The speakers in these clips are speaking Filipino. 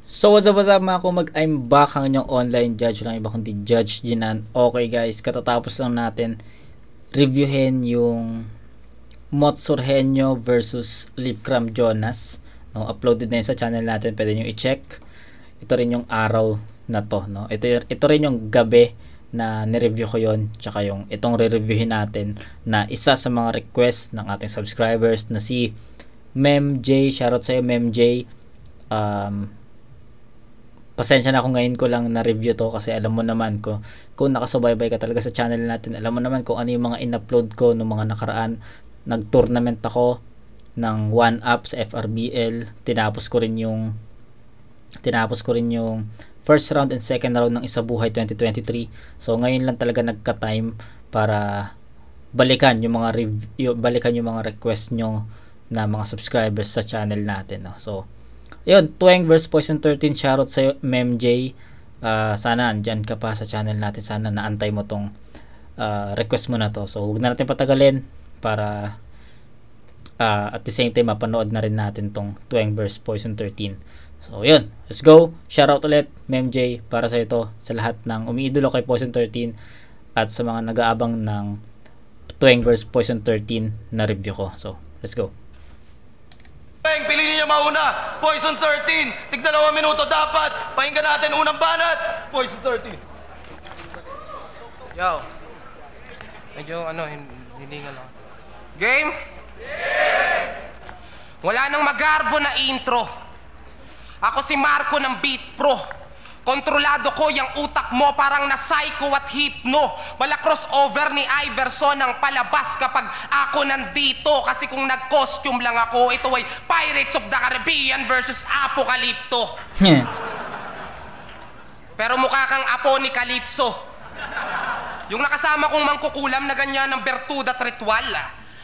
So what's up mga kumag, I'm back, ang inyong online judge, lang iba kundi Judge Jinan. Okay guys, katatapos lang natin reviewin yung Motsurhenyo versus Lipcram Jonas, no? Uploaded na yun sa channel natin, pwede nyo i-check. Ito rin yung araw na to, no? Ito rin yung gabi na nireview ko yon, tsaka yung itong re-reviewin natin na isa sa mga request ng ating subscribers na si Mem J. Shoutout sa'yo Mem J. Pasensya na ako, ngayon ko lang na-review to kasi alam mo naman ko, kung nakasubaybay ka talaga sa channel natin, alam mo naman kung ano yung mga in-upload ko noong mga nakaraan. Nag-tournament ako ng 1-up sa FRBL, tinapos ko rin yung first round and second round ng Isabuhay 2023. So ngayon lang talaga nagka-time para balikan yung mga request nyo na mga subscribers sa channel natin, no? So yun, Tuweng vs Poison 13, shoutout sa'yo Mem J. Sana andyan ka pa sa channel natin, sana naantay mo tong request mo na to. So huwag na natin patagalin para at the same time mapanood na rin natin tong Tuweng vs Poison 13. So yun, let's go. Shoutout ulit Mem J para sa ito, sa lahat ng umiidolo kay Poison 13 at sa mga nag-aabang ng Tuweng vs Poison 13 na review ko. So let's go. Piliin niya mauna, Poison 13, tig 2 minuto dapat. Pakinggan natin unang banat, Poison 13. Yo. Medyo hiningal ako. Game? Yeah! Wala nang magarbo na intro. Ako si Marco ng Beat Pro. Kontrolado ko yung utak mo parang na-psycho at hypno. Mala crossover ni Iverson ang palabas kapag ako nandito. Kasi kung nag-costume lang ako, ito ay Pirates of the Caribbean versus Apocalypto. Pero mukha kang apo ni Calypso. Yung nakasama kong mangkukulam na ganyan ng bertud at ritual.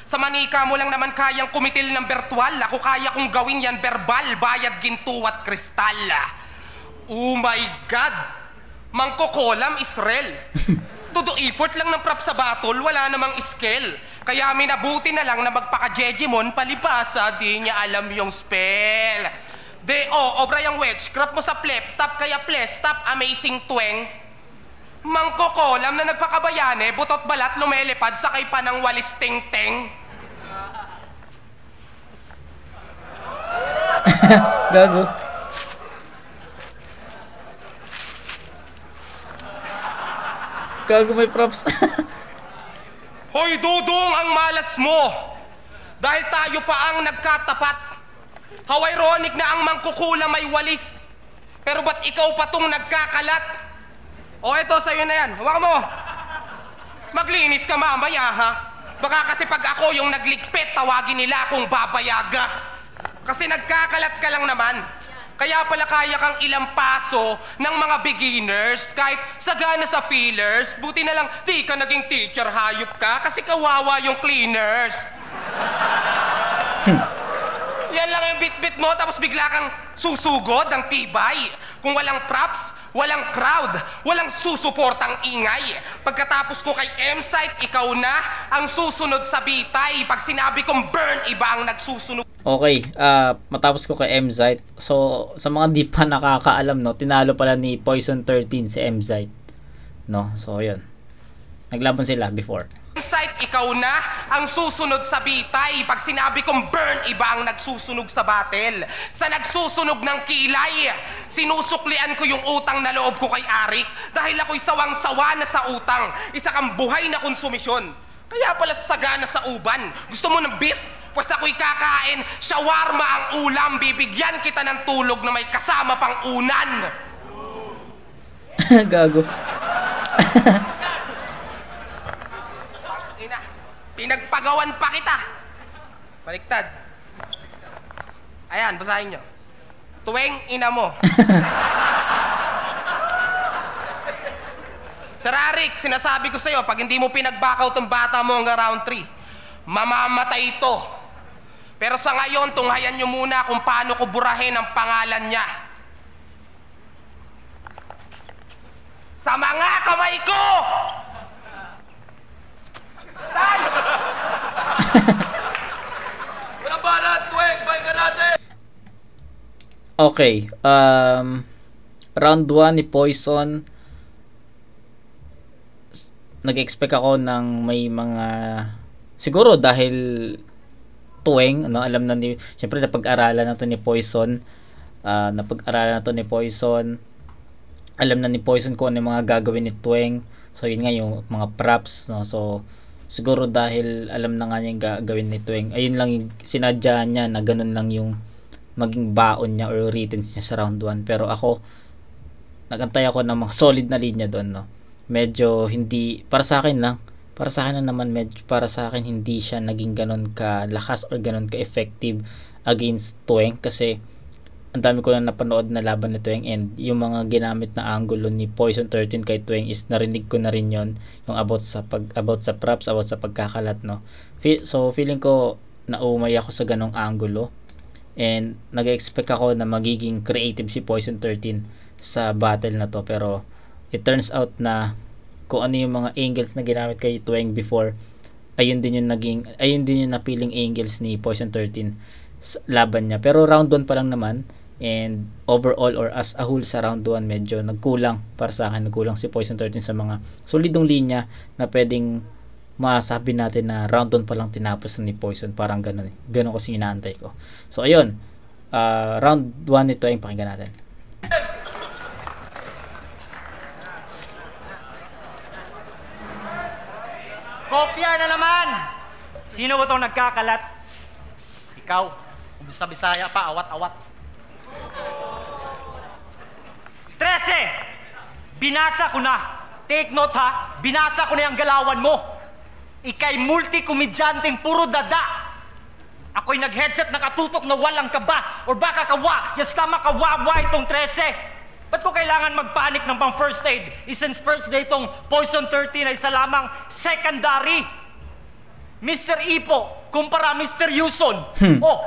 Sa manika mo lang naman kayang kumitil ng bertual. Ako kaya kong gawin yan verbal, bayad ginto at kristal. Oh my God! Mangkokolam Israel. Todo import lang ng prop sa battle, wala namang skill. Kaya minabuti na lang na magpaka-Jejimon, palibasa, di niya alam yung spell. Obra yung witchcraft mo sa flip top, kaya please stop, amazing Tuweng. Mangkokolam na nagpakabayane, butot balat, lumelipad, sakay pa ng walis ting-ting. Gago. Gago, may props. Hoy Dudong, ang malas mo. Dahil tayo pa ang nagkatapat. How ironic na ang mangkukula may walis. Pero ba't ikaw pa tong nagkakalat? O eto, sa'yo na yan. Hawakan mo. Maglinis ka mamaya, ha? Baka kasi pag ako yung nagligpit, tawagin nila akong babayaga. Kasi nagkakalat ka lang naman. Kaya pala kaya kang ilang paso ng mga beginners kahit sagana sa fillers. Buti na lang di ka naging teacher, hayop ka, kasi kawawa yung cleaners. Yan lang yung bit-bit mo, tapos bigla kang susugod ng tibay. Kung walang props, walang crowd, walang susuportang ingay. Pagkatapos ko kay M-Site, ikaw na ang susunod sa bitay. Pag sinabi kong burn, iba ang nagsusunod. Okay, matapos ko kay M-Site. So, sa mga di pa nakakaalam, no, tinalo pala ni Poison 13 si M-Site. No, so yun. Naglaban sila before. M-Site, ikaw na ang susunod sa bitay. Pag sinabi kong burn, iba ang nagsusunog sa battle. Sa nagsusunog ng kilay, sinusuklian ko yung utang na loob ko kay Arik. Dahil ako'y sawang-sawa na sa utang. Isa kang buhay na konsumisyon. Kaya pala sagana sa uban. Gusto mo ng beef? Pues ako'y kakain, shawarma ang ulam, bibigyan kita ng tulog na may kasama pang unan. Gago. Pinagpagawan pa kita. Baliktad. Ayan, basahin nyo. Tuweng ina mo. Sir Arik, sinasabi ko sa'yo, pag hindi mo pinagbakaw tong bata mo hanggang round 3, mamamatay ito. Pero sa ngayon, tunghayan nyo muna kung paano ko burahin ang pangalan niya. Sa mga kamay ko! Tay! Walang banat, Tuweng, pakinggan natin. Okay. Round 1 ni Poison, nag-expect ako ng may mga, siguro dahil tuwing, ano, alam na ni, syempre napag-aralan na to ni Poison, alam na ni Poison kung ano yung mga gagawin ni Tuwing. So yun nga yung mga props, no. So siguro dahil alam na nga niya yung gagawin ni Tuwing, ayun lang yung sinadya niya na ganun lang yung maging baon niya or returns niya sa round 1. Pero ako, nagantay ako ng mga solid na linya doon, no. Medyo hindi, para sa akin na naman, medyo para sa akin hindi siya naging ganun ka lakas or ganun ka effective against Tuwing, kasi ang dami ko na napanood na laban ni Tuwing, and yung mga ginamit na angulo ni Poison 13 kay Tuwing is narinig ko na rin yon, yung about sa props, about sa pagkakalat, no. So feeling ko naumay ako sa ganong angulo, and nag-expect ako na magiging creative si Poison 13 sa battle na to, pero it turns out na kung ano yung mga angles na ginamit kay Tuwing before, ayun din yung napiling angles ni Poison 13 sa laban niya. Pero round 1 pa lang naman, and overall or as a whole sa round 1 medyo nagkulang para sa akin, nagkulang si Poison 13 sa mga solidong linya na pwedeng masabi natin na round 1 pa lang tinapos ni Poison, parang ganun eh. Ganun kasi inaantay ko. So ayun, round 1 nito ay pakinggan natin. Kopya na naman! Sino ba itong nagkakalat? Ikaw, Bisa-Bisaya pa, awat-awat. 13! Binasa ko na. Take note ha, binasa ko na yung galawan mo. Ika'y multi-komedyanteng puro dada. Ako'y nag-headset nakatutok na walang kaba. Or baka kawa, yastama kawawa itong 13. Ba't ko kailangan magpanik ng pang first aid? Since first day itong Poison 13 ay sa lamang secondary. Mr. Ipo, kumpara Mr. Yuson. Oh,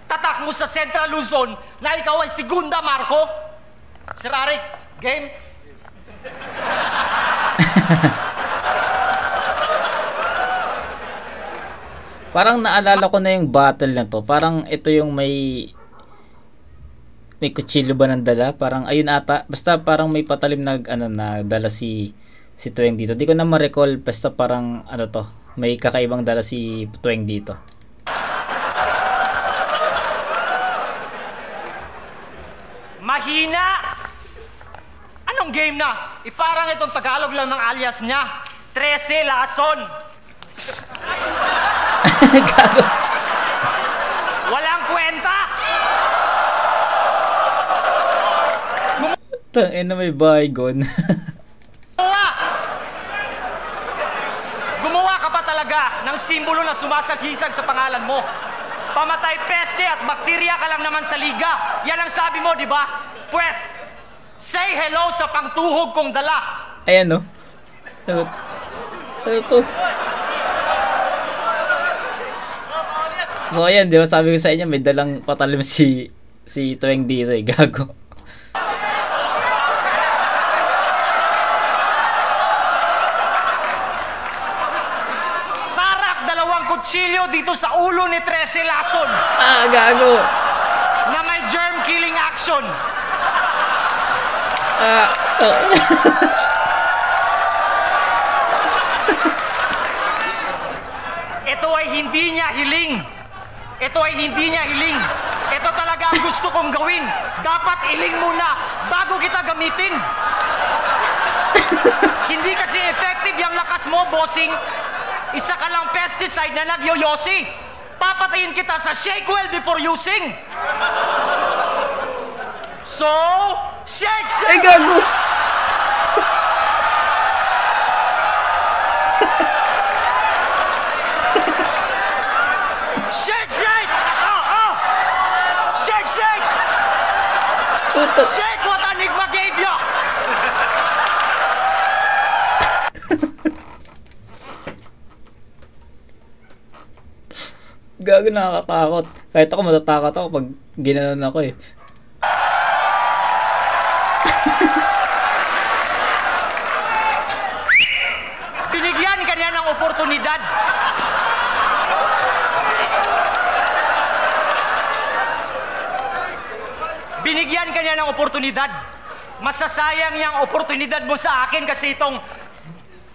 tatak mo sa Central Luzon na ikaw ay Segunda Marco. Sir Arik, game? Parang naalala ko na yung battle na to. Parang ito yung may kutsilyo ba ng dala? Parang ayun ata. Basta parang may patalim na na dala si Tuwing dito. Di ko na ma-recall. Basta parang to. May kakaibang dala si Tuwing dito. Mahina! Anong game na? Iparang itong Tagalog lang ng alias niya. 13 Lason. Gago. Walang kwenta! Tangina, may bygone. Gumawa ka pa talaga ng simbolo na sumasagisag sa pangalan mo. Pamatay peste at bakterya ka lang naman sa liga. Yan ang sabi mo, di ba? Pues, say hello sa pangtuhog kong dala. Ayan, no? Ito. So, ayan, di ba sabi ko sa inyo, may dalang patalim si Tuwing dito eh. Gago. Kutsilyo dito sa ulo ni 13 Lason. Gago. Na may germ killing action. Ito ay hindi niya hiling. Ito talaga ang gusto kong gawin. Dapat iling muna bago kita gamitin. Hindi kasi effective yung lakas mo, bossing. Isa ka lang pesticide na nagyoyosi. Papatayin kita sa shake well before using. So, shake! Ay, gago! Shake! Oh! Shake! Puta. Shake what Enigma gave you! Gago, nakakatakot. Kahit ako matatakot ako pag ginanon ako eh. Binigyan ka niya ng oportunidad. binigyan ka niya ng oportunidad. Masasayang yung oportunidad mo sa akin kasi itong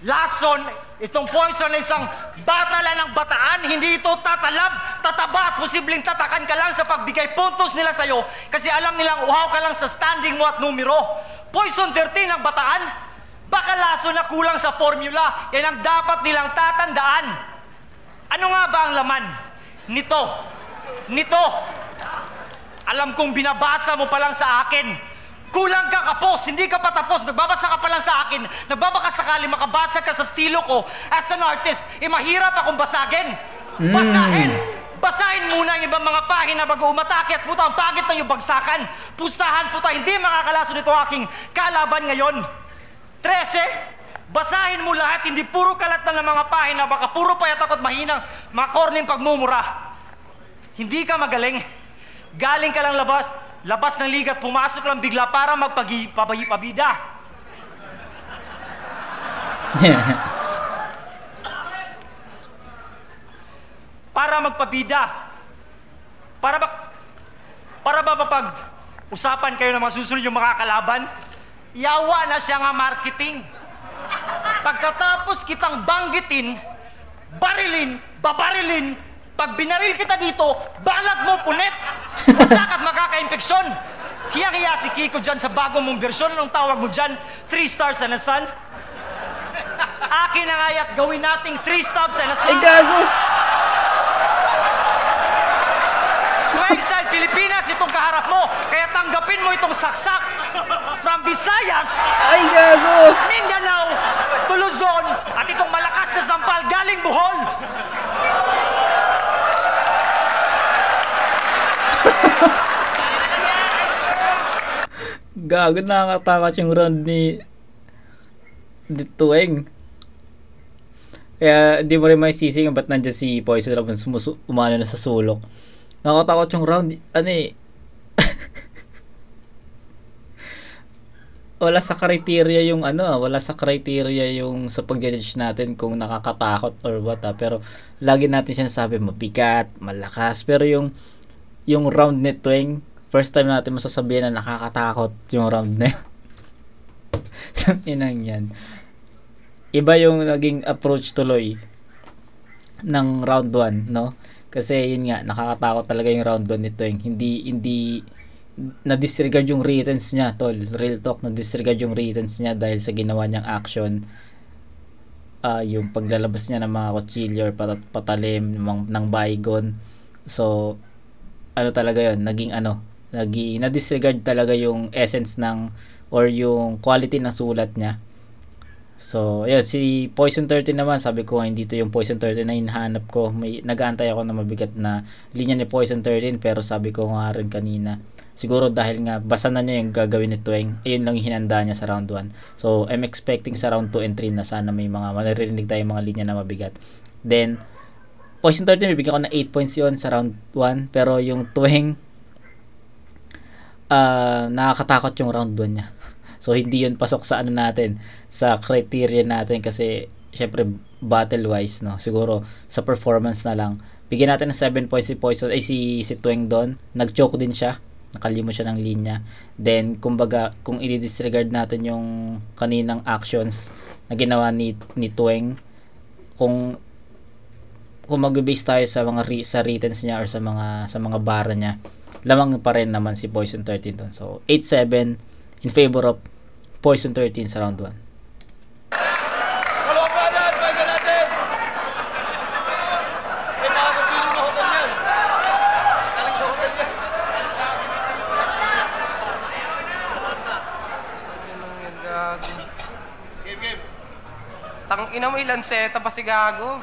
lason, itong poison na isang bata lang ng bataan, hindi ito tatalab, tataba at posibleng tatakan ka lang sa pagbigay puntos nila sa'yo kasi alam nilang uhaw ka lang sa standing mo at numero. Poison 13 ng bataan, baka lason na kulang sa formula, yan ang dapat nilang tatandaan. Ano nga ba ang laman nito? Alam kong binabasa mo pa lang sa akin. Kulang ka kapos, hindi ka pa tapos, nagbabasa ka pa lang sa akin, nagbabaka sakali makabasa ka sa estilo ko as an artist, mahirap akong basagin. Basahin muna yung ibang mga pahina bago umatake at puta, ang pangit na yung bagsakan. Pustahan puta, hindi makakalaso nito aking kalaban ngayon. 13, basahin mo lahat, hindi puro kalat na ng mga pahina, baka puro payat ako't mahinang mga korning pagmumura. Hindi ka magaling, galing ka lang labas ng liga at pumasok lang bigla para magpabida. Para magpabida. Para ba mapag-usapan kayo ng mga susunod yung mga kalaban? Yawa na siya nga marketing. Pagkatapos kitang banggitin, babarilin, pag binaril kita dito, balat mo punit. Masak at makaka-infeksyon. Hiyang-hiya si Kiko dyan sa bagong mong bersyon. Anong tawag mo dyan? 3 stars and a sun? Akin na nga at gawin nating 3 stops and a sun. Ay, gago! Tuwing style Pilipinas, itong kaharap mo. Kaya tanggapin mo itong saksak. From Visayas, Ay, gago! Mindanao, Luzon, at itong malakas na sampal galing Bohol. Gago, nakakatakot yung round ni Tueng. Kaya di mo rin may sisi kung ba't nandiyan si Poison Raven umano na sa sulok. Nakakatakot yung round. Wala sa criteria yung sa pag-judge natin kung nakakatakot or what, pero lagi natin sinasabi mabigat, malakas, pero yung round ni Tueng, first time natin masasabihan na nakakatakot yung round na yun. So, inang yan. Iba yung naging approach tuloy ng round 1, no? Kasi yun nga, nakakatakot talaga yung round 1 nito. Hindi na-disregard yung writtens niya, tol. Real talk, na-disregard yung writtens niya dahil sa ginawa niyang action. Yung paglalabas niya ng mga kutsilyo or patalim ng bygone. So, talaga yun, na-disregard talaga yung essence or yung quality ng sulat niya. So, yun, si Poison 13 naman, sabi ko hindi to yung Poison 13 na hinahanap ko. Nag-aantay ako na mabigat na linya ni Poison 13, pero sabi ko nga rin kanina, siguro dahil nga basa na niya yung gagawin ni Tueng, ayun lang yung hinanda niya sa round 1. So, I'm expecting sa round 2 and 3 na sana may mga maririnig tayong mga linya na mabigat. Then, Poison 13, bibigyan ko na 8 points yun sa round 1, pero yung Tueng, nakakatakot yung round 1 niya. So, hindi yun pasok sa natin, sa criteria natin kasi, syempre, battle-wise, no? Siguro, sa performance na lang. Bigyan natin ng 7 points si Poison, si Tueng doon. Nag-choke din siya. Nakalimot siya ng linya. Then, kumbaga, kung i-disregard natin yung kaninang actions na ginawa ni Tueng, kung mag-base tayo sa mga sa writtens niya or sa mga bara niya, lamang pa rin naman si Poison 13 doon. So, 8-7 in favor of Poison 13 sa round 1. Wala pa na! Pahinga natin! Nakakachilling na hotel yan. Galing sa hotel yan. Yan, gago. Game. Tangina mo, ilan seta pa si gago.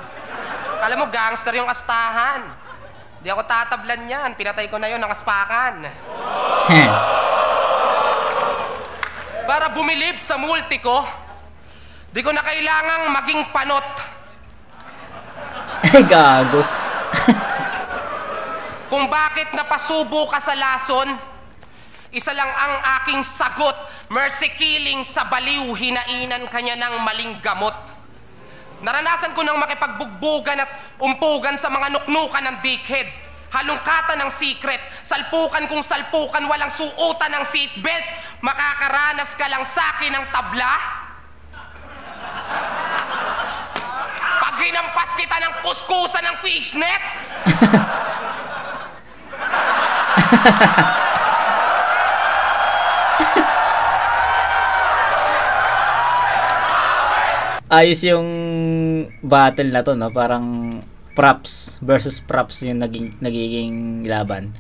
Alam mo, gangster yung astahan. Di ako tatablan yan. Pinatay ko na yun ng aspakan. Para bumilib sa multi ko, di ko na kailangang maging panot. Ay, gago. Kung bakit napasubo ka sa lason, isa lang ang aking sagot, mercy killing sa baliw, hinainan kanya ng maling gamot. Naranasan ko nang makipagbugbugan at umpugan sa mga nuknukan ng dickhead. halungkatan ng secret, salpukan kung salpukan, walang suotan ng seatbelt, makakaranas ka lang sa'kin ng tabla. Pag hinampas kita ng kuskusan ng fishnet. Ayos yung battle na to, no? Parang props versus props yung nagiging laban.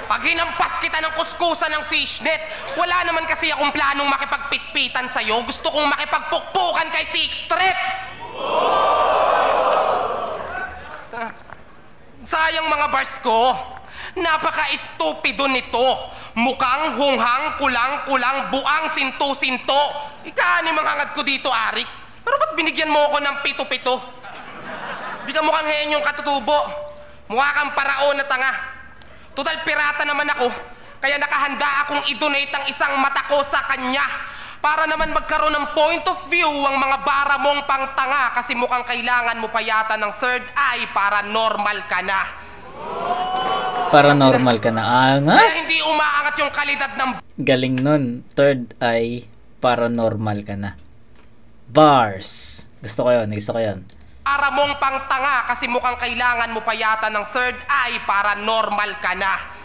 Pag hinampas kita ng kuskusan ng fishnet, wala naman kasi akong planong makipagpitpitan sa'yo. Gusto kong makipagpukpukan kay Sixth Street. Sayang mga bars ko. Napaka-estupido nito. Mukhang hunghang, kulang-kulang, buang, sinto-sinto. Ikaani manghangad ko dito, Arik. Pero ba't binigyan mo ako ng pito-pito? Di ka mukhang henyong katutubo. Mukha kang paraon na tanga. Total pirata naman ako. Kaya nakahanda akong i-donate ang isang mata ko sa kanya. Para naman magkaroon ng point of view ang mga bara mong pangtanga. Kasi mukhang kailangan mo pa yata ng third eye para normal ka na. Paranormal ka na. Angas! Kaya hindi umaangat yung kalidad ng... Galing nun. Third eye, paranormal ka na. Bars. Gusto ko yun. Para mong pangtanga kasi mukhang kailangan mo pa yata ng third eye para normal ka na.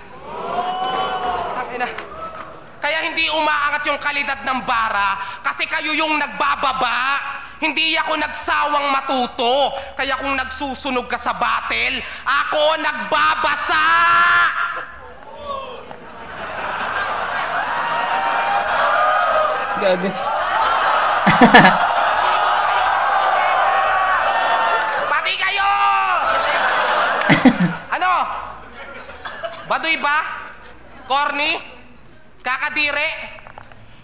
Kaya hindi umaangat yung kalidad ng bara kasi kayo yung nagbababa. Hindi ako nagsawang matuto. Kaya kung nagsusunog ka sa battle, ako nagbabasa! Gabi. Pati kayo! Ano? Baduy ba? Corny? Kakadire?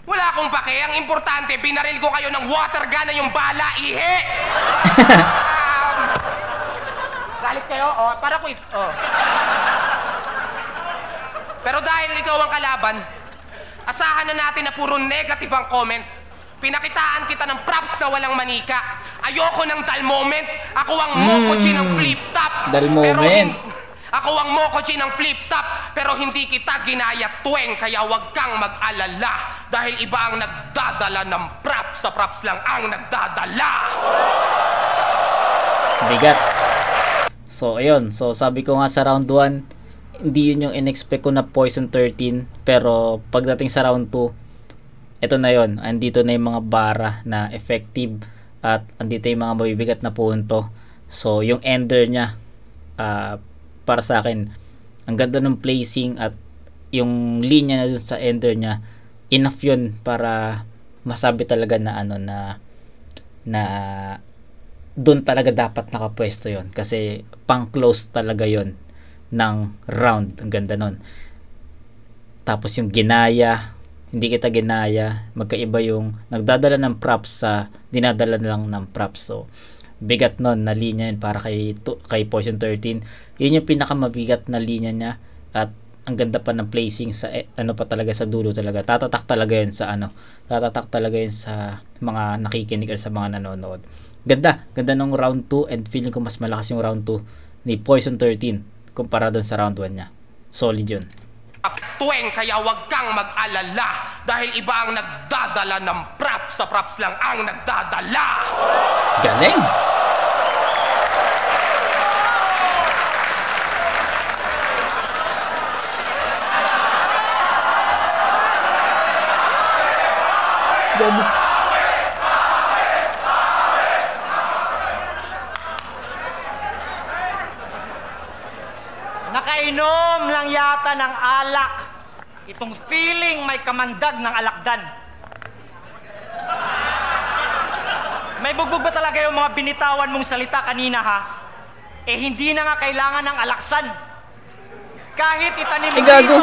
Wala akong pake. Ang importante, binaril ko kayo ng water gun na yung bala, ihe! Galit kayo? Oh, para quits. Oh. Pero dahil ikaw ang kalaban, asahan na natin na puro negative ang comment. Pinakitaan kita ng props na walang manika. Ayoko ng dal moment. Ako ang mokochi ng flip-top. Dal moment. Ako ang mokochi ng flip-top, pero hindi kita ginaya tuwing, kaya wag kang mag-alala. Dahil iba ang nagdadala ng props, sa props lang ang nagdadala. Bigat. So, ayun. So, sabi ko nga sa round 1, hindi yun yung in-expect ko na Poison 13. Pero, pagdating sa round 2, ito na yun. Andito na yung mga bara na effective at andito yung mga mabibigat na punto. So, yung ender niya, para sa akin, ang ganda ng placing at yung linya na dun sa ender niya, enough yun para masabi talaga na na dun talaga dapat nakapwesto yun kasi pang close talaga yun ng round. Ang ganda nun. Tapos yung ginaya, hindi kita ginaya, magkaiba yung nagdadala ng props sa dinadala lang ng props. So bigat nun na linya yun para kay Poison 13. Yun yung pinakamabigat na linya niya at ang ganda pa ng placing sa pa talaga sa dulo talaga. Tatatak talaga yun sa Tatatak talaga yun sa mga nakikinig or sa mga nanonood. Ganda nung round 2 and feeling ko mas malakas yung round 2 ni Poison 13 kumpara dun sa round 1 niya. Solid yun. Tuwing, kaya wag kang mag-alala dahil iba ang nagdadala ng props, sa props lang ang nagdadala. Galing! Galing! Nakainom lang yata ng alak. Itong feeling may kamandag ng alakdan. May bugbog ba talaga yung mga binitawan mong salita kanina, ha? Eh, hindi na nga kailangan ng alaksan. Kahit itanim mo dito,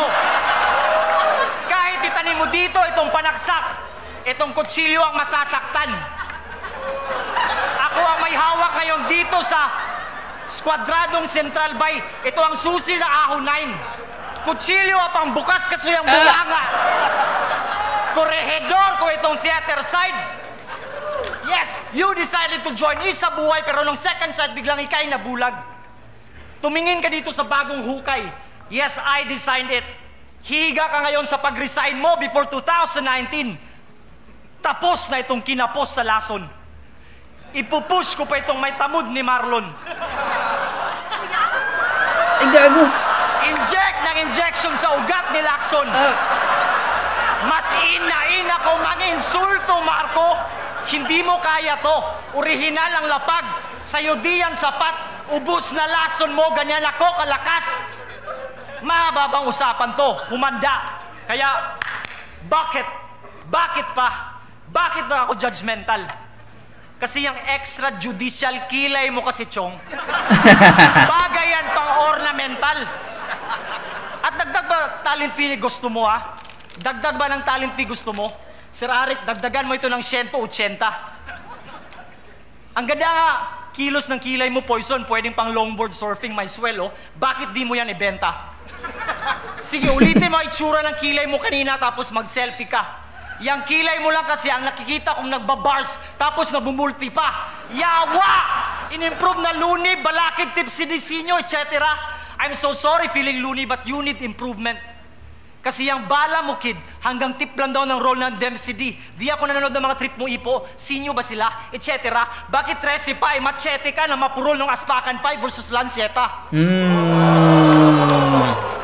kahit itanim mo dito itong panaksak, itong kutsilyo ang masasaktan. Ako ang may hawak ngayon dito sa Skwadradong Central Bay. Ito ang susi na ahon 9. Kutsilyo apang bukas kasi yung bulanga. Korehedor ko itong theater side. Yes, you decided to join Isa Buhay, pero nung second sight, biglang ikay nabulag. Tumingin ka dito sa bagong hukay. Yes, I designed it. Higa ka ngayon sa pag-resign mo before 2019. Tapos na itong kinapos sa lason. Ipupush ko pa itong may tamod ni Marlon. Ay, gago. Inject ng injection sa ugat ni Lacson. Mas ina-ina ko mang-insulto, Marco. Hindi mo kaya to. Orihinal ang lapag. Sa'yo di yan sapat. Ubus na lason mo, ganyan ako kalakas. Mahababang usapan to. Humanda. Kaya, bakit? Bakit pa? Bakit na ako judgmental? Kasi yung extrajudicial kilay mo kasi, Chong, bagay yan pang ornamental. At dagdag ba talent fee gusto mo, ha? Dagdag ba ng talent fee gusto mo? Sir Arik, dagdagan mo ito ng 180. Ang ganda nga, kilos ng kilay mo, Poison, pwedeng pang longboard surfing, may swell, oh. Bakit di mo yan ibenta? Sige, ulitin mo itsura ng kilay mo kanina tapos mag-selfie ka. Yang kilay mo lang kasi ang nakikita kong nagbabars tapos nabumulti pa. Yawa! In-improve na loony, balakid, tipsy, disinyo, etc. I'm so sorry feeling loony but you need improvement. Kasi yung bala mo, kid, hanggang tip lang daw ng role ng Dempsey D. Di ako nanonood ng mga trip mo, Ipo. Sinyo ba sila? Etc. Bakit 13 pa? Machete ka na mapurol ng Aspacan 5 versus Lanceta?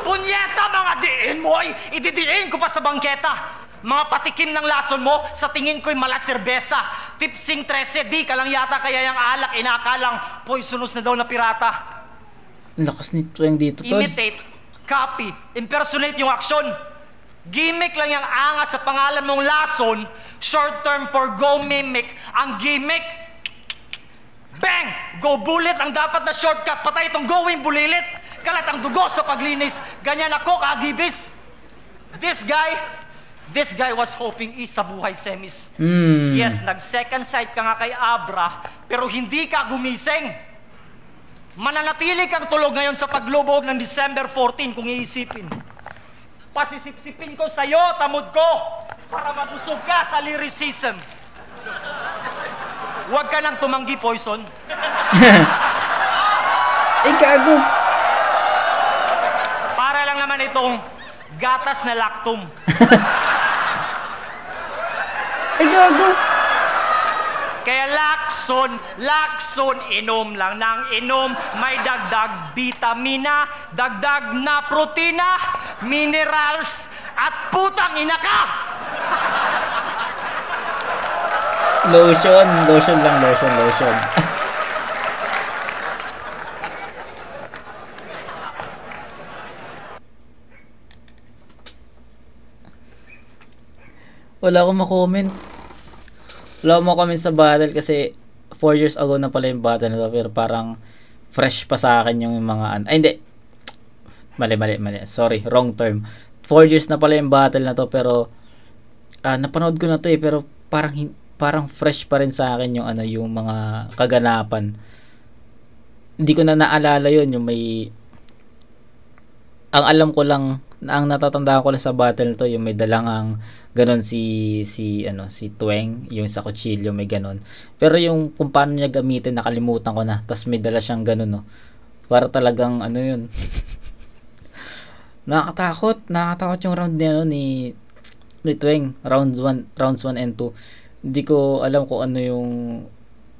Punyeta, mga diin mo ay ididiin ko pa sa bangketa. Mga patikim ng lason mo, sa tingin ko'y mala serbesa. Tipsing 13, di ka lang yata kaya yung alak, inakalang poisonous na daw na pirata. Lakas nito yung dito, tol. Imitate, copy, impersonate yung aksyon. Gimmick lang yung angas sa pangalan mong lason, short term for go mimic. Ang gimmick, bang! Go bullet ang dapat na shortcut, patay itong going bulilit. Kalat ang dugo sa paglinis, ganyan ako kaagibis. This guy was hoping Isa Buhay semis. Yes, nag-second sight ka nga kay Abra, pero hindi ka gumising. Mananatili kang tulog ngayon sa paglubog ng December 14 kung iisipin. Pasisipsipin ko sa'yo, tamod ko, para mabusog ka sa lyricism. Huwag ka nang tumanggi, Poison. Gago. Para lang naman itong gatas na lactum. Gago. Kaya Lacson, inom lang ng inom. May dagdag vitamina, dagdag na protina, minerals, at putang ina ka! Lotion lang. Wala akong makomment. Wala akong makomment sa battle kasi 4 years ago na pala yung battle na to, pero parang fresh pa sa akin yung mga ay, hindi. Mali. Sorry, wrong term. 4 years na pala yung battle na to, pero napanood ko na to pero parang fresh pa rin sa akin yung yung mga kaganapan. Hindi ko na naalala yun, yung may ang alam ko lang, ang natatandaan ko lang sa battle na to, yung may dalangang ganon si Tweng, yung sa kutsilyo may ganon. Pero yung kung paano niya gamitin, nakalimutan ko na. Tas may dala siyang ganon, no. Para talagang yun. Nakakatakot yung round ni Tweng, rounds 1 and 2. Hindi ko alam kung ano yung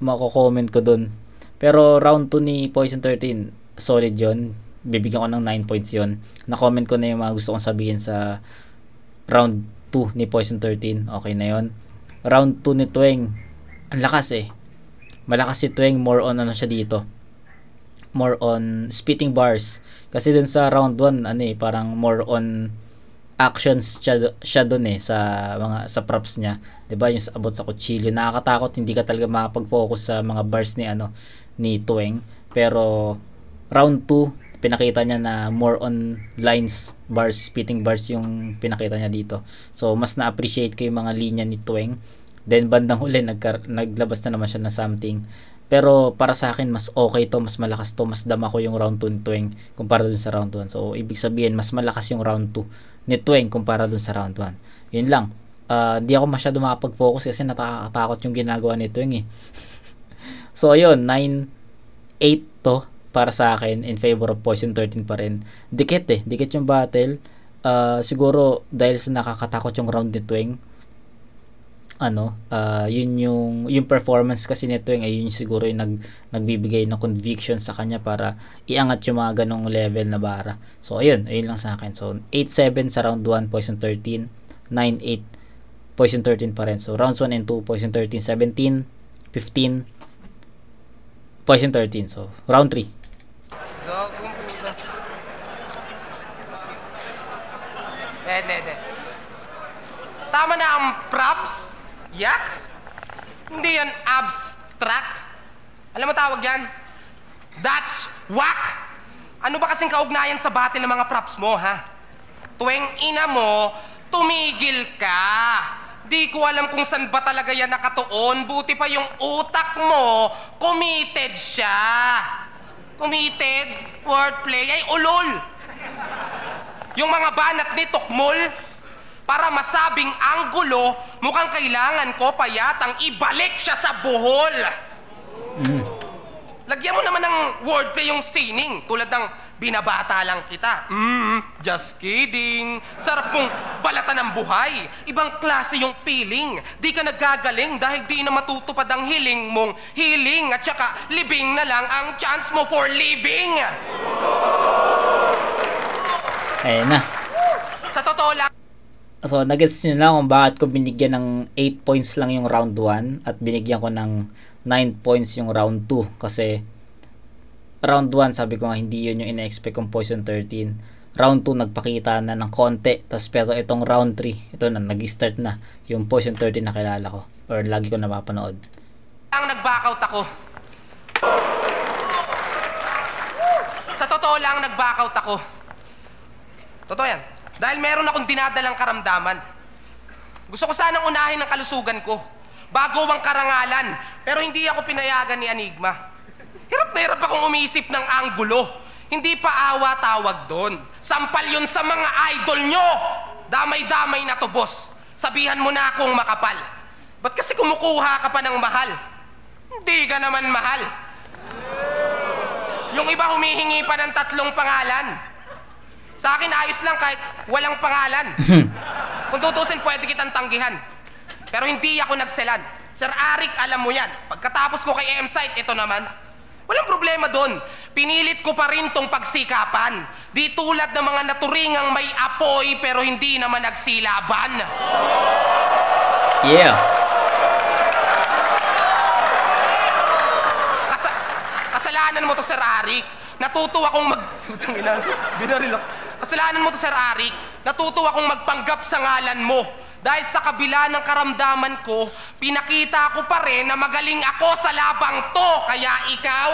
mako-comment ko dun. Pero round 2 ni Poison 13, solid yun. Bibigyan ko ng 9 points yun. Na-comment ko na yung mga gusto kong sabihin sa round 2 ni Poison 13. Okay na yun. Round 2 ni Tweng, ang lakas malakas si Tweng, more on siya dito, more on spitting bars. Kasi dun sa round 1 parang more on actions siya dun sa props niya, 'di ba? Yung about sa kutsilyo, nakakatakot, hindi ka talaga makapag-focus sa mga bars ni Tweng. Pero round 2 pinakita niya na more on lines, bars, spitting bars yung pinakita niya dito. So mas na-appreciate ko yung mga linya ni Tweng. Then bandang huli naglabas na naman siya na something. Pero para sa akin mas okay to, mas malakas to, mas dama ko yung round 2 ni Tweng kumpara dun sa round 1. So ibig sabihin mas malakas yung round 2 ni Tweng kumpara dun sa round 1. Yun lang. Di ako masyado makapag-focus kasi natatakot yung ginagawa nito yung So ayun, 9-8 to para sa akin in favor of Poison 13 pa rin. Dikit yung battle. Siguro dahil sa nakakatakot yung round ni Tweng, yun yung performance kasi nito ay yun siguro yung nagbibigay ng conviction sa kanya para iangat yung mga ganong level na bara. So ayun lang sa akin. So 8-7 sa round 1 Poison 13, 9-8 Poison 13 pa rin. So rounds 1 and 2 Poison 13, 17, 15 Poison 13. So round 3. Tama na ang props? Yak? Hindi yan abstract. Alam mo tawag yan? That's whack! Ano ba kasing kaugnayan sa battle ng mga props mo, ha? Tuwing ina mo, tumigil ka. Di ko alam kung saan ba talaga yan nakatuon. Buti pa yung utak mo, committed siya. Committed? Wordplay? Ay, ulol! Yung mga banat ni Tokmol, para masabing anggulo, mukhang kailangan ko pa yatang ibalik siya sa buhol. Lagyan mo naman ng wordplay yung sining, tulad ng binabata lang kita. Just kidding. Sarap mong balatan ng buhay. Ibang klase yung feeling. Di ka nagagaling dahil di na matutupad ang hiling mong hiling at saka libing na lang ang chance mo for living. Ayun na. Sa totoo lang, So, nag-gets nyo na kung bakit ko binigyan ng 8 points lang yung round 1 at binigyan ko ng 9 points yung round 2. Kasi, round 1, sabi ko nga, hindi yun yung ina-expect kong Poison 13. Round 2, nagpakita na ng konti. Tapos, pero itong round 3, ito na, nag-start na yung Poison 13 na kilala ko. Or lagi ko napapanood. ang nag-backout ako. Sa totoo lang, nag-backout ako. Totoo yan. Dahil meron akong dinadalang karamdaman. Gusto ko sanang unahin ang kalusugan ko bago ang karangalan. Pero hindi ako pinayagan ni Enigma. Hirap na hirap akong umisip ng anggulo. Hindi pa awa tawag doon. Sampal yun sa mga idol nyo. Damay-damay na to, boss. Sabihan mo na akong makapal. Ba't kasi kumukuha ka pa ng mahal? Hindi ka naman mahal. Yung iba humihingi pa ng 3 pangalan. Sa akin, ayos lang kahit walang pangalan. Kung tutusin, pwede kitang tanggihan. Pero hindi ako nagselan. Sir Arik, alam mo yan. Pagkatapos ko kay M-Site, ito naman. Walang problema doon. Pinilit ko pa rin tong pagsikapan. Di tulad ng mga naturingang may apoy pero hindi naman nagsilaban. Yeah. Kasalanan mo to, Sir Arik. Natuto akong Kasalanan mo to, Sir Arik. Natuto akong magpanggap sa ngalan mo. Dahil sa kabila ng karamdaman ko, pinakita ko pa rin na magaling ako sa labang to. Kaya ikaw,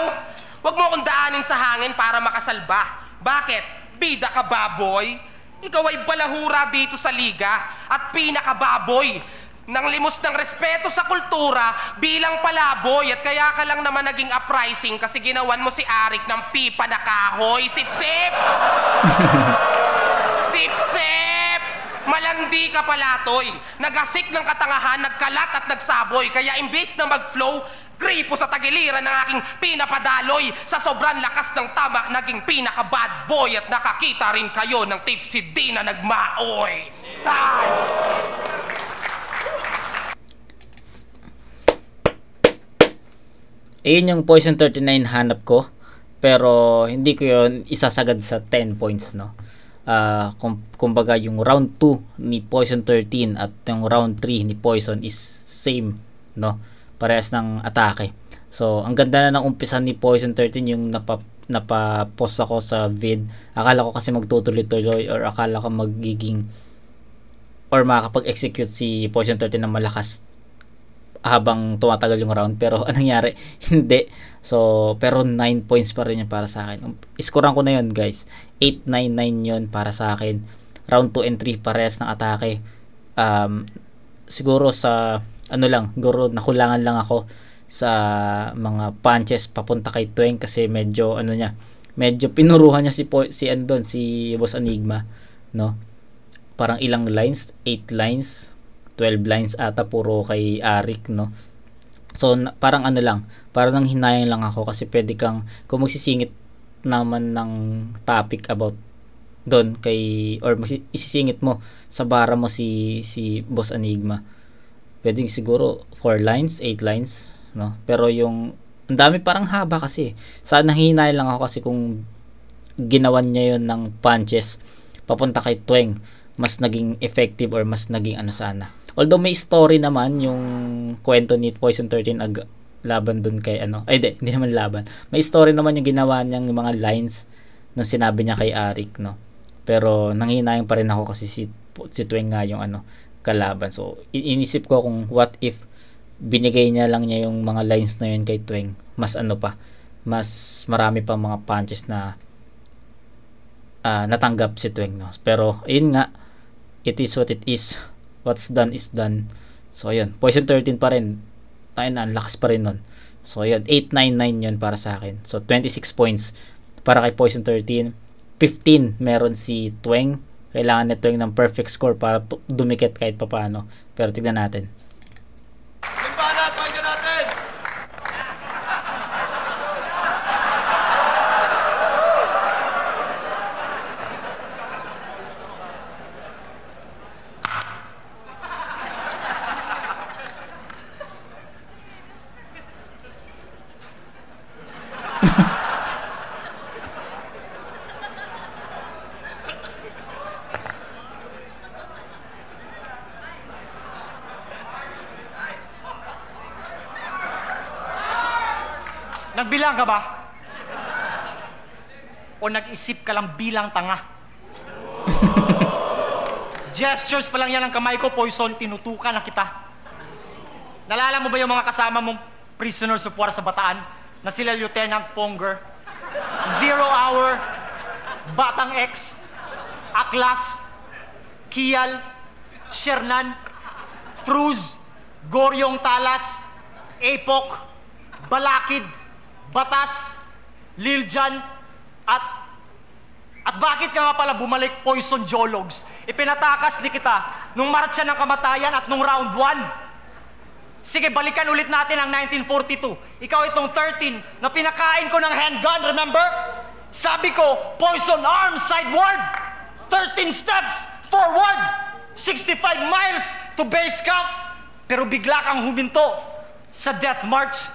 wag mo akong daanin sa hangin para makasalba. Bakit? Bida ka, baboy? Ikaw ay balahura dito sa liga at pinakababoy nang limos ng respeto sa kultura bilang palaboy. At kaya ka lang naman naging uprising kasi ginawan mo si Arik ng pipa na kahoy. Sip-sip! Sip-sip! Malandi ka pala, Toy. Nagasik ng katangahan, nagkalat at nagsaboy. Kaya imbes na mag-flow, gripo sa tagiliran ng aking pinapadaloy. Sa sobrang lakas ng tama, naging pinaka-bad boy. At nakakita rin kayo ng tipsy D na nagmaoy. Ayun yung Poison 39 hanap ko. Pero hindi ko yun isasagad sa 10 points, no? Kumbaga yung round 2 ni Poison 13 at yung round 3 ni Poison is same, no? Parehas ng atake. So, ang ganda na ng umpisa ni Poison 13 yung napapost ako sa vid. Akala ko kasi magtutuloy-tuloy or akala ko magiging or makakapag-execute si Poison 13 ng malakas habang tumatagal yung round, pero anong nangyari? Hindi. So, pero 9 points pa rin yun para sa akin. Iskoran ko na yun, guys. 8-9-9 yun para sa akin. Round 2 and 3 parehas ng atake. Siguro sa siguro nakulangan lang ako sa mga punches papunta kay Tweng kasi medyo medyo pinuruhan niya si Boss Enigma, no? Parang ilang lines, 8 lines, 12 lines ata puro kay Arik, no? So parang ano lang, parang nang hinayang lang ako kasi pwede kang kung magsisingit naman ng topic about doon kay or isisingit mo sa bara mo si Boss Enigma. Pwedeng siguro 4 lines, 8 lines, no? Pero yung ang dami parang haba kasi. Sana hinay lang ako kasi kung ginawan niya yon ng punches papunta kay Tweng, mas naging effective or mas naging ano sana. Although may story naman yung kwento ni Poison 13 laban dun kay ano. Ay hindi naman laban. May story naman yung ginawa niyang mga lines nung sinabi niya kay Arik, no. Pero nanghinayang pa rin ako kasi si Tweng nga yung ano kalaban. So inisip ko kung what if binigay niya lang niya yung mga lines na yun kay Tweng, mas ano pa, mas marami pa mga punches na natanggap si Tweng, no? Pero ayun nga, it is what it is, what's done is done. So ayun, Poison 13 pa rin, ayun na, lakas pa rin nun. So ayun, 899 yun para sa akin. So 26 points para kay Poison 13, 15 meron si Tweng. Kailangan ni Tweng ng perfect score para dumikit kahit papaano. Pero tignan natin. Nagbilang ka ba? O nag-isip ka lang bilang tanga? Gestures pa lang yan ang kamay ko, Poison, tinutukan na kita. Nalala mo ba yung mga kasama mong prisoners of war sa Bataan? Na sila Lieutenant Fonger, Zero Hour, Batang X, Aklas, Kial, Shernan, Fruz, Goryong Talas, Epok, Balakid, Batas, Liljan, at bakit ka nga pala bumalik, Poison Jologs? Ipinatakas ni kita nung marcha ng kamatayan at nung round 1. Sige, balikan ulit natin ang 1942. Ikaw itong 13 na pinakain ko ng handgun, remember? Sabi ko, Poison arms sideward, 13 steps forward, 65 miles to base camp. Pero bigla kang huminto sa death march.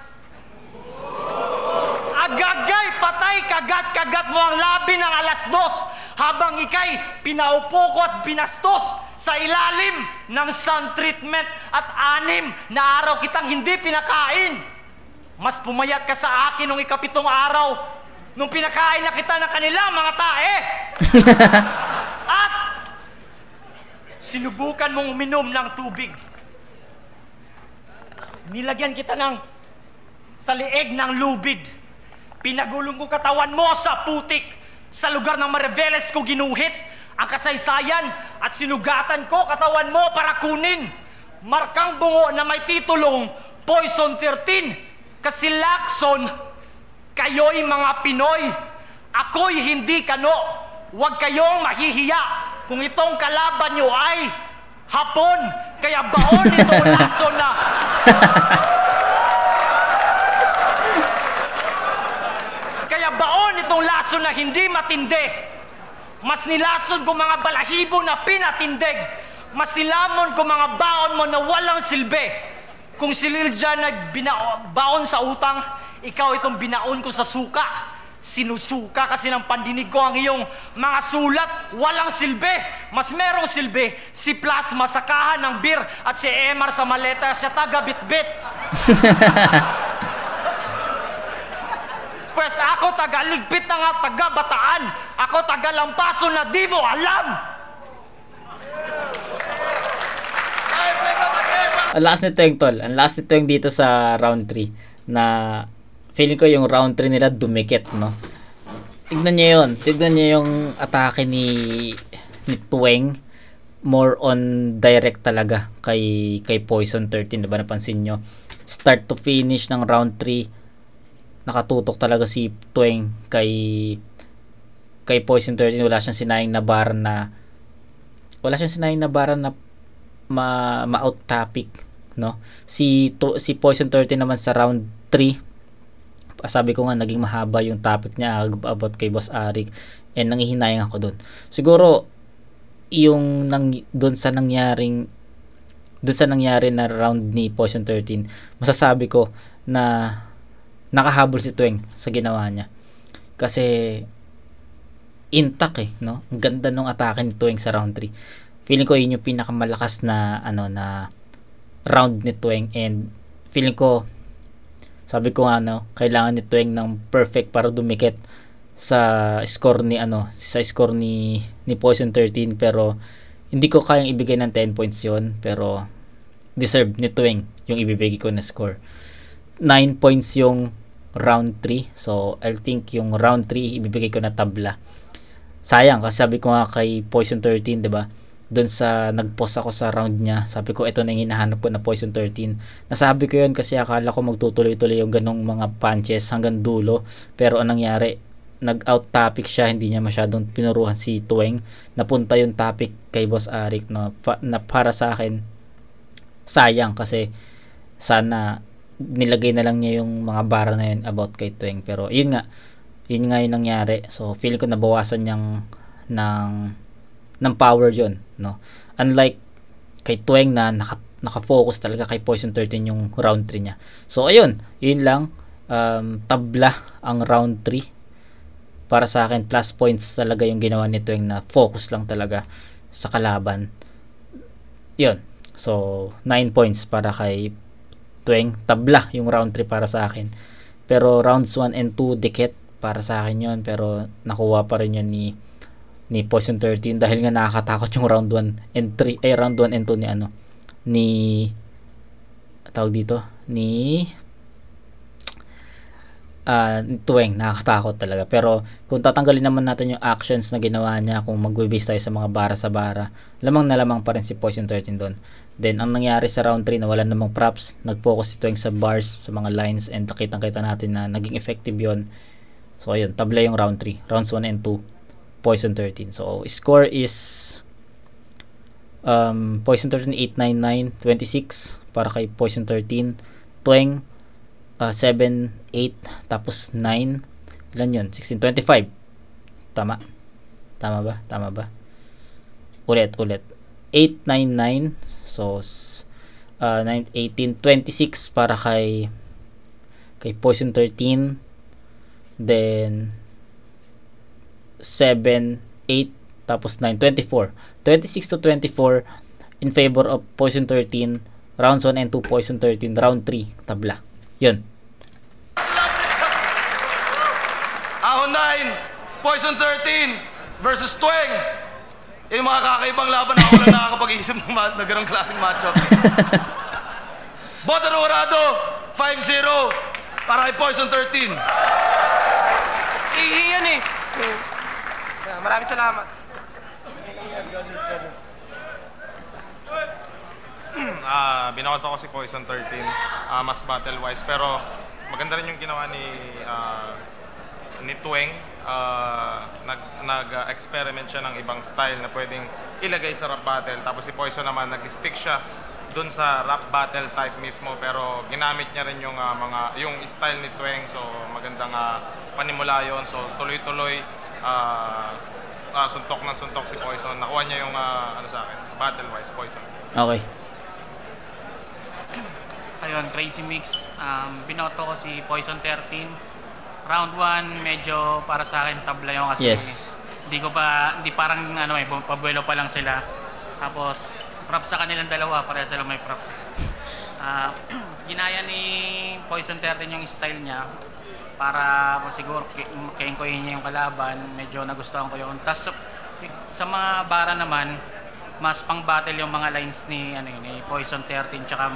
Agagay, patay, kagat-kagat mo ang labi ng 2:00 habang ikay pinaupo ko at binastos sa ilalim ng sun treatment at 6 na araw kitang hindi pinakain. Mas pumayat ka sa akin nung 7 araw nung pinakain na kita ng kanilang mga tae. At sinubukan mong uminom ng tubig. Nilagyan kita sa lieg ng lubid. Pinagulong ko katawan mo sa putik. Sa lugar ng Mariveles ko ginuhit ang kasaysayan at sinugatan ko katawan mo para kunin markang bungo na may titulong Poison 13. Kasi Lacson, kayo'y mga Pinoy. Ako'y hindi kano. Huwag kayong mahihiya kung itong kalaban nyo ay Hapon. Kaya baon itong lason na itong lason na hindi matindi. Mas nilason ko mga balahibo na pinatindig. Mas nilamon ko mga baon mo na walang silbi. Kung si Liljan ay baon sa utang, ikaw itong binaon ko sa suka. Sinusuka kasi ng pandinig ko ang iyong mga sulat. Walang silbi. Mas merong silbi si Plasma sa kahan ng beer at si Emar sa maleta siya taga-bit-bit. Pues ako taga-ligpit na nga taga-Bataan. Ako taga-Lampaso na di mo alam. Ang last ni Tweng, tol. Ang last ni Tweng dito sa round 3 na feeling ko yung round 3 nila dumikit, no? Tignan niyo yun. Tignan niyo yung atake ni Tweng. More on direct talaga kay Poison 13. Diba napansin nyo? Start to finish ng round 3 nakatutok talaga si Tweng kay Poison 13. Wala siyang sinayang na bara na ma-out topic, no? Si Poison 13 naman sa round 3, sabi ko nga naging mahaba yung topic niya about kay Boss Arik, and nangihinayang ako doon. Siguro yung doon sa nangyari na round ni Poison 13, masasabi ko na nakahabol si Tueng sa ginawa niya. Kasi intact no? Ang ganda nung atake ni Tueng sa round 3. Feeling ko yun yung pinakamalakas na na round ni Tueng, and feeling ko, sabi ko nga kailangan ni Tueng ng perfect para dumikit sa score ni Poison 13, pero hindi ko kayang ibigay ng 10 points yon, pero deserve ni Tueng yung ibibigay ko na score. 9 points yung round 3, so I think yung round 3 ibibigay ko na tabla. Sayang kasi sabi ko nga kay Poison 13, 'di ba? Doon sa nag-post ako sa round niya, sabi ko ito na yung hinahanap ko na Poison 13. Nasabi ko yun kasi akala ko magtutuloy-tuloy yung ganong mga punches hanggang dulo, pero anong nangyari, nag-out topic siya, hindi niya masyadong pinuruhan si Tueng, napunta yung topic kay Boss Arik, na para sa akin sayang, kasi sana nilagay na lang niya yung mga bara na yun about kay Tueng, pero yun nga yung nangyari. So feeling ko nabawasan niyang ng power yun, no? Unlike kay Tueng na nakafocus talaga kay Poison 13 yung round 3 niya. So ayun, yun lang, tabla ang round 3 para sa akin. Plus points talaga yung ginawa ni Tueng, na focus lang talaga sa kalaban. Yun, so 9 points para kay Tueng, tabla yung round 3 para sa akin. Pero rounds 1 and 2 dikit para sa akin yun, pero nakuha pa rin yun ni Poison 13 dahil nga nakakatakot yung round 1 and 3 round 1 and 2 ni Tueng. Nakakatakot talaga. Pero kung tatanggalin naman natin yung actions na ginawa niya, kung magbe-base tayo sa mga bara sa bara, lamang na lamang pa rin si Poison 13 doon. Then ang nangyari sa round 3, na wala namang props, nag-focus si Tueng sa bars, sa mga lines, and kitang-kita natin na naging effective yon. So ayun, tabla yung round 3, rounds 1 and 2 Poison 13. So score is Poison 13 899 26 para kay Poison 13. Tueng 7 8 tapos 9, ilan yun? 16 25. Tama ba? Ulit 899, so 9 18 26 para kay Poison 13. Then 7 8 tapos 9 24, 26 to 24 in favor of Poison 13. Rounds 1 and 2 Poison 13, round 3 tabla. Yun. Ahon 9 Poison 13 versus Tueng. Yung mga kakaibang laban, ako lang nakakapag-iisip ng ganong klaseng matchup. Boto Norado 5-0 para kay Poison 13. Iyan eh. Maraming salamat. Binoto ko si Poison 13, mas battle wise, pero maganda rin yung ginawa ni Tueng. Nag-experiment siya ng ibang style na pwedeng ilagay sa rap battle, tapos si Poison naman nag-stick siya dun sa rap battle type mismo, pero ginamit niya rin yung style ni Tueng. So magandang panimula yon. So tuloy-tuloy, suntok ng suntok si Poison. Nakuha niya yung sa akin, battle wise, Poison. Okay. Ayun, Crazy Mix. Binoto ko si Poison 13. Round 1, medyo para sa akin tabla yung kasi. Yes. Hindi parang pabuelo pa lang sila. Tapos props sa kanilang dalawa, pareha sila may props. Ginaya ni Poison 13 yung style niya para siguro kain-koyin niya yung kalaban. Medyo nagustuhan ko yun. Tapos sa mga bara naman, mas pang-battle yung mga lines ni Poison 13, tsaka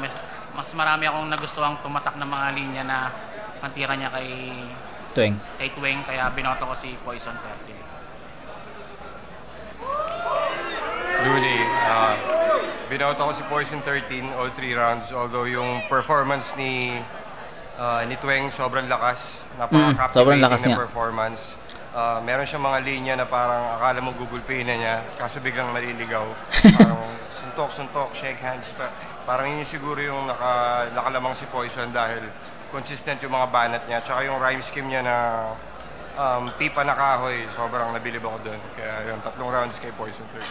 mas marami akong nagustuhang tumatak ng mga linya na pantira niya kay Tueng. Kaya binoto ko si Poison 13. Luli, binoto ko si Poison 13 all 3 rounds, although yung performance ni Tueng sobrang lakas, sobrang lakas napaka-captivating niya. na performance. Meron siyang mga linya na parang akala mo gugulpihin na niya, kaso biglang maliligaw. Parang suntok-suntok, shake hands. Parang yun siguro yung nakalamang si Poison dahil consistent yung mga banat niya. Tsaka yung rhyme scheme niya na pipa na kahoy, sobrang nabilib ako doon. Kaya yung 3 rounds kay Poison 13.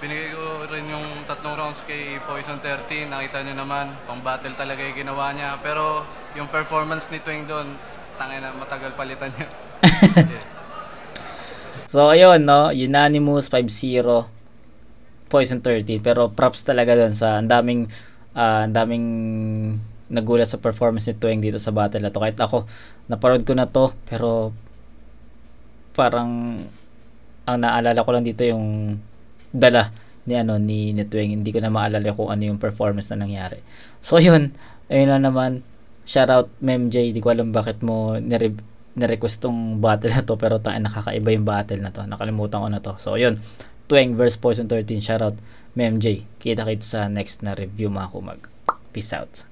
Binigay ko rin yung 3 rounds kay Poison 13. Nakita niyo naman, pang battle talaga yung ginawa niya. Pero yung performance ni Tweng doon, tangina, matagal palitan niya. So ayun, no, unanimous 5-0 Poison 13, pero props talaga doon sa ang daming nagulat sa performance ni Tweng dito sa battle na to. Kahit ako naparod ko na to, pero parang ang naalala ko lang dito yung dala ni Tweng. Hindi ko na maalala kung ano yung performance na nangyari. So yun, ayun lang naman. Shoutout MJ, di ko alam bakit mo nirequest tong battle na to, pero nakakaiba yung battle na to, nakalimutan ko na to. So yun, Tweng vs Poison 13, shoutout MJ. Kita-kits sa next na review mga kumag. Peace out.